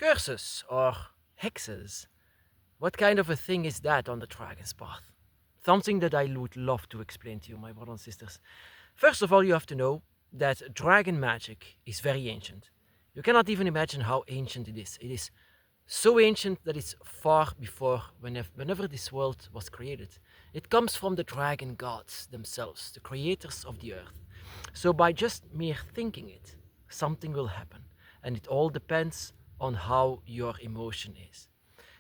Curses or hexes. What kind of a thing is that on the dragon's path? Something that I would love to explain to you, my brothers and sisters. First of all, you have to know that dragon magic is very ancient. You cannot even imagine how ancient it is. It is so ancient that it's far before whenever this world was created. It comes from the dragon gods themselves, the creators of the earth. So by just mere thinking it, something will happen. And it all depends on how your emotion is.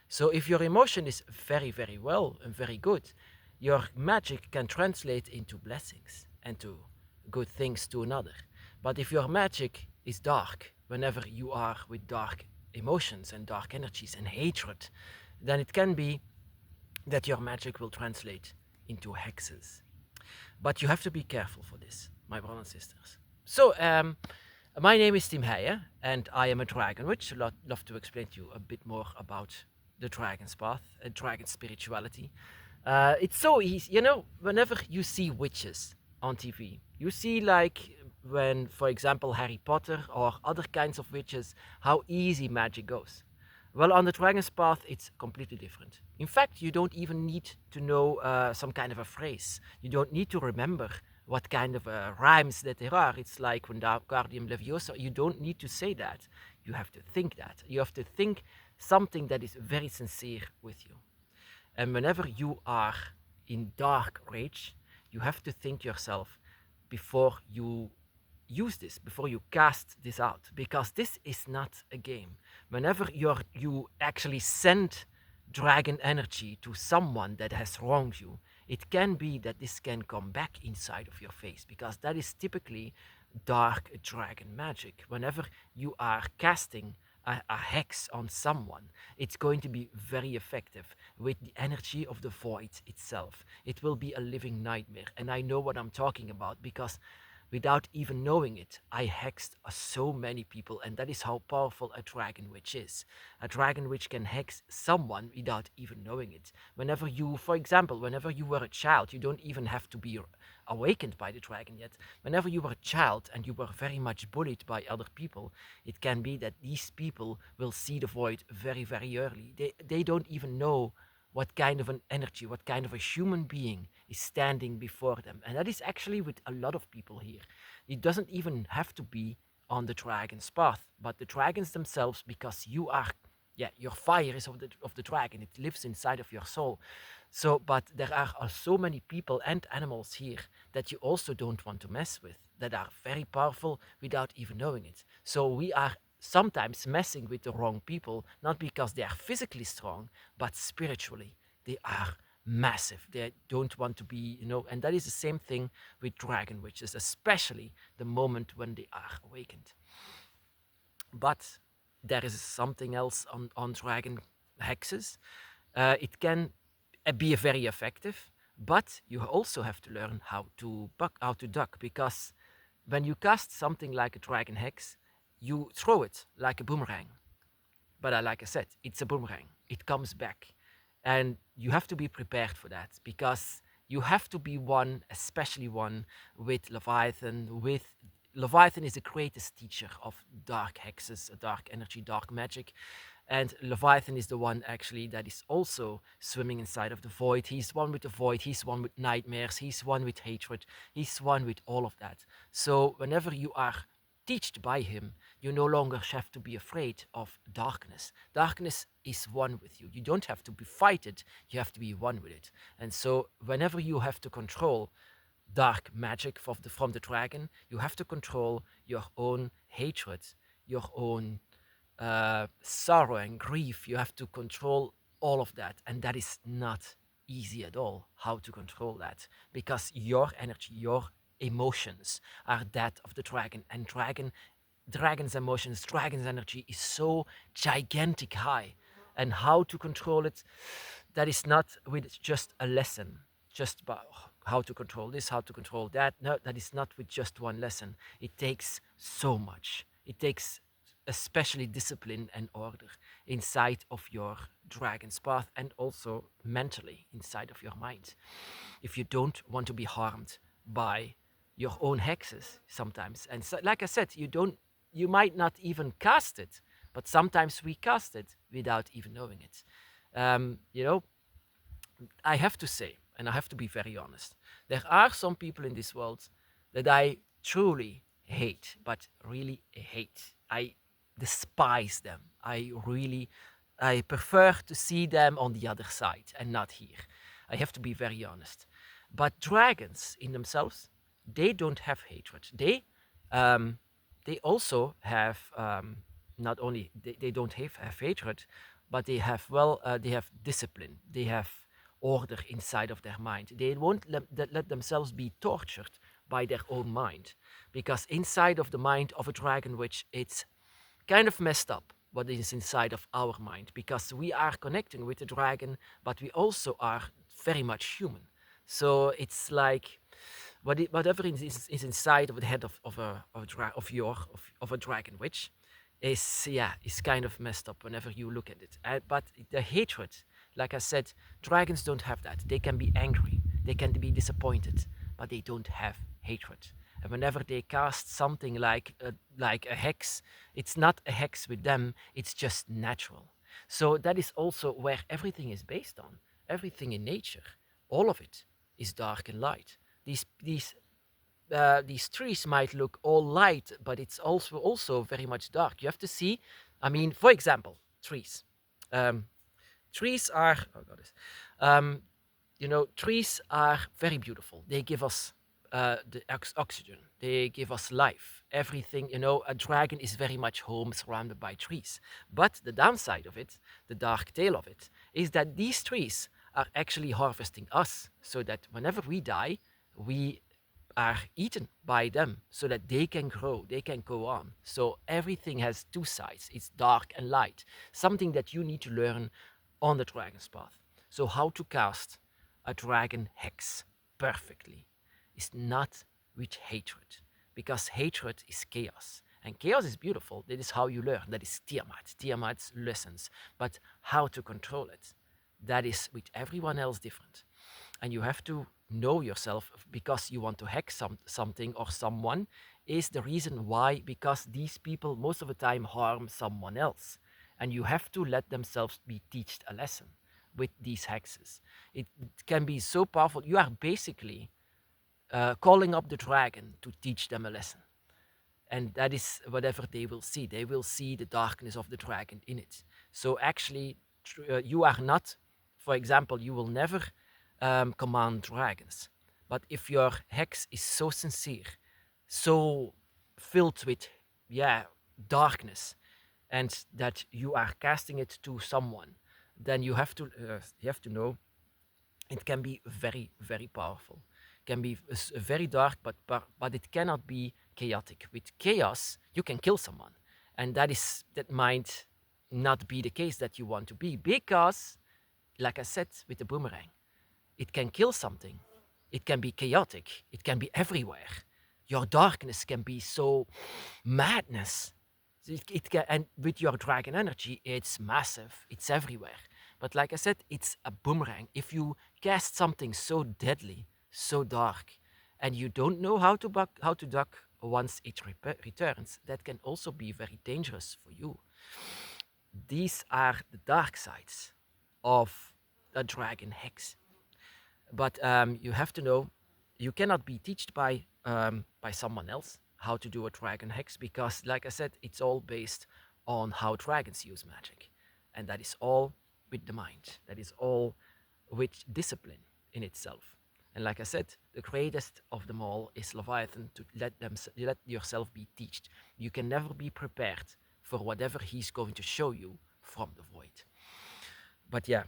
So if your emotion is very, very well and very good, your magic can translate into blessings and to good things to another. But if your magic is dark, whenever you are with dark emotions and dark energies and hatred, then it can be that your magic will translate into hexes. But you have to be careful for this, my brothers and sisters. So, my name is Tim Heijen, and I am a dragon witch. I'd love to explain to you a bit more about the dragon's path, dragon spirituality. It's so easy, whenever you see witches on TV, you see like when, for example, Harry Potter or other kinds of witches, how easy magic goes. Well, on the dragon's path, it's completely different. In fact, you don't even need to know some kind of a phrase. You don't need to remember what kind of rhymes that there are. It's like when Guardium Leviosa, you don't need to say that. You have to think that. You have to think something that is very sincere with you. And whenever you are in dark rage, you have to think yourself before you use this, before you cast this out, because this is not a game. Whenever you actually send dragon energy to someone that has wronged you, it can be that this can come back inside of your face, because that is typically dark dragon magic. Whenever you are casting a hex on someone, it's going to be very effective with the energy of the void itself. It will be a living nightmare, and I know what I'm talking about because without even knowing it, I hexed so many people, and that is how powerful a dragon witch is. A dragon witch can hex someone without even knowing it. Whenever you, for example, whenever you were a child, you don't even have to be awakened by the dragon yet. Whenever you were a child and you were very much bullied by other people, it can be that these people will see the void very, very early. They don't even know what kind of an energy, what kind of a human being is standing before them. And that is actually with a lot of people here. It doesn't even have to be on the dragon's path, but the dragons themselves, because you are, yeah, your fire is of the dragon. It lives inside of your soul. So, but there are so many people and animals here that you also don't want to mess with, that are very powerful without even knowing it. So we are sometimes messing with the wrong people, not because they are physically strong, but spiritually. They are massive. They don't want to be, and that is the same thing with dragon witches, especially the moment when they are awakened. But there is something else on dragon hexes. It can be very effective, but you also have to learn how to duck, because when you cast something like a dragon hex, you throw it like a boomerang. But like I said, it's a boomerang. It comes back. And you have to be prepared for that, because you have to be one, especially one with Leviathan. Leviathan is the greatest teacher of dark hexes, dark energy, dark magic. And Leviathan is the one actually that is also swimming inside of the void. He's one with the void, he's one with nightmares, he's one with hatred, he's one with all of that. So whenever you are taught by him, you no longer have to be afraid of darkness. Darkness is one with you. You don't have to be fight it, you have to be one with it. And so whenever you have to control dark magic from the dragon, you have to control your own hatred, your own sorrow and grief. You have to control all of that, and that is not easy at all. How to control that, because your energy, your emotions are that of the dragon, and dragon's emotions, dragon's energy is so gigantic high, and how to control it, that is not with just a lesson, just about how to control this, how to control that. No, that is not with just one lesson. It takes so much. It takes especially discipline and order inside of your dragon's path, and also mentally inside of your mind. If you don't want to be harmed by your own hexes sometimes, and so, like I said, you might not even cast it, but sometimes we cast it without even knowing it. You know, I have to say, and I have to be very honest, there are some people in this world that I truly hate, but really hate. I despise them. I prefer to see them on the other side and not here. I have to be very honest. But dragons in themselves, they don't have hatred. Um, they also have not only they don't have hatred, but they have they have discipline. They have order inside of their mind. They won't let themselves be tortured by their own mind, because inside of the mind of a dragon witch, it's kind of messed up what is inside of our mind, because we are connecting with the dragon, but we also are very much human. So it's like whatever is inside of the head of a dragon witch is kind of messed up whenever you look at it. But the hatred, like I said, dragons don't have that. They can be angry, they can be disappointed, but they don't have hatred. And whenever they cast something like a hex, it's not a hex with them. It's just natural. So that is also where everything is based on. Everything in nature, all of it, is dark and light. These trees might look all light, but it's also very much dark. You have to see. I mean, for example, trees. Um, trees are oh god, um, trees are very beautiful. They give us the oxygen. They give us life. Everything. A dragon is very much home surrounded by trees. But the downside of it, the dark tail of it, is that these trees are actually harvesting us, so that whenever we die, we are eaten by them so that they can grow, they can go on. So everything has two sides. It's dark and light, something that you need to learn on the dragon's path. So how to cast a dragon hex perfectly is not with hatred, because hatred is chaos. And chaos is beautiful. That is how you learn. That is Tiamat. Tiamat's lessons. But how to control it, that is with everyone else different. And you have to know yourself, because you want to hack something or someone is the reason why, because these people most of the time harm someone else, and you have to let themselves be taught a lesson with these hexes. It can be so powerful. You are basically calling up the dragon to teach them a lesson, and that is whatever they will see. They will see the darkness of the dragon in it. So actually, you are not, for example, you will never command dragons. But if your hex is so sincere, so filled with, darkness, and that you are casting it to someone, then you have to know it can be very, very powerful. Can be very dark, but it cannot be chaotic. With chaos, you can kill someone, and that might not be the case that you want to be, because, like I said, with the boomerang, it can kill something. It can be chaotic. It can be everywhere. Your darkness can be so madness. It can, and with your dragon energy, it's massive. It's everywhere. But like I said, it's a boomerang. If you cast something so deadly, so dark, and you don't know how to duck once it returns, that can also be very dangerous for you. These are the dark sides of a dragon hex. But you have to know, you cannot be taught by someone else how to do a dragon hex, because, like I said, it's all based on how dragons use magic, and that is all with the mind. That is all with discipline in itself. And like I said, the greatest of them all is Leviathan, to let yourself be taught. You can never be prepared for whatever he's going to show you from the void. But yeah,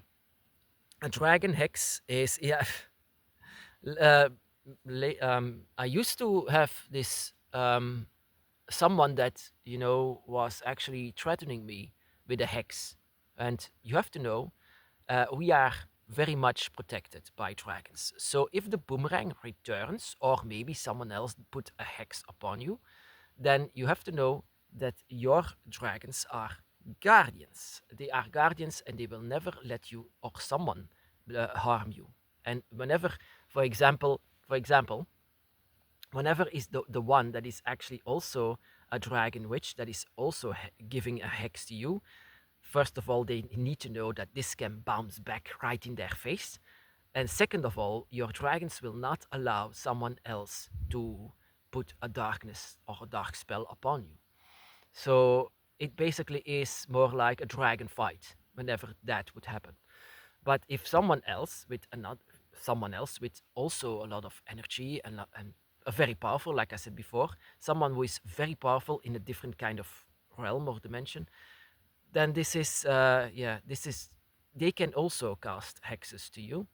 a dragon hex is uh, I used to have this someone that was actually threatening me with a hex, and you have to know, we are very much protected by dragons. So if the boomerang returns, or maybe someone else put a hex upon you, then you have to know that your dragons are guardians. They are guardians, and they will never let you or someone harm you. And whenever, for example, whenever is the one that is actually also a dragon witch that is also giving a hex to you, first of all, they need to know that this can bounce back right in their face. And second of all, your dragons will not allow someone else to put a darkness or a dark spell upon you. So it basically is more like a dragon fight whenever that would happen. But if someone else with also a lot of energy and a very powerful, like I said before, someone who is very powerful in a different kind of realm or dimension, then this is they can also cast hexes to you,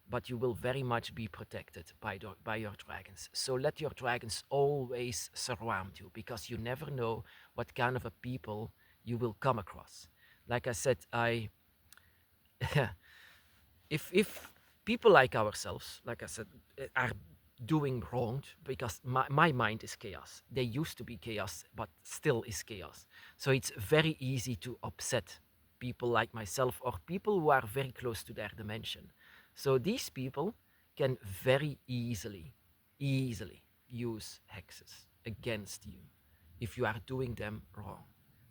but you will very much be protected by your dragons. So let your dragons always surround you, because you never know what kind of a people you will come across. Like I said, I if people like ourselves, like I said, are doing wrong, because my mind is chaos. They used to be chaos, but still is chaos. So it's very easy to upset people like myself or people who are very close to their dimension. So these people can very easily use hexes against you if you are doing them wrong.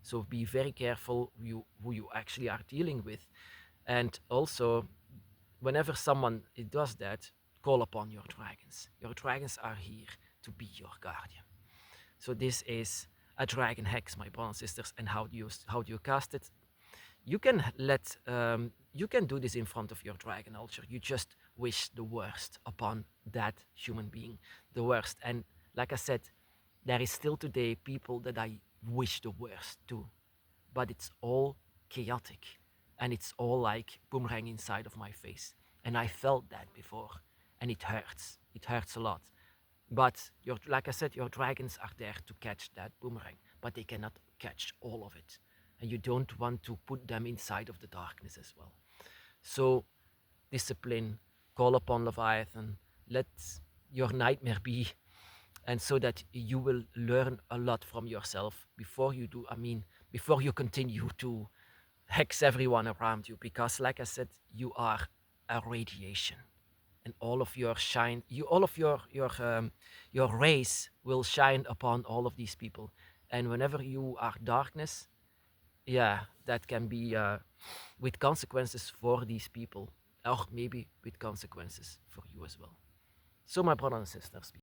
So be very careful who you actually are dealing with. And also, whenever someone does that, call upon your dragons. Your dragons are here to be your guardian. So this is a dragon hex, my brothers and sisters. And how do you cast it? You can do this in front of your dragon altar. You just wish the worst upon that human being, the worst. And like I said, there is still today people that I wish the worst to, but it's all chaotic and it's all like boomerang inside of my face. And I felt that before, and it hurts. It hurts a lot. But like I said, your dragons are there to catch that boomerang, but they cannot catch all of it. And you don't want to put them inside of the darkness as well. So, discipline, call upon Leviathan, let your nightmare be, and so that you will learn a lot from yourself before you do, before you continue to hex everyone around you, because like I said, you are a radiation, and all of your your rays will shine upon all of these people. And whenever you are darkness, yeah, that can be with consequences for these people, or maybe with consequences for you as well. So my brothers and sisters,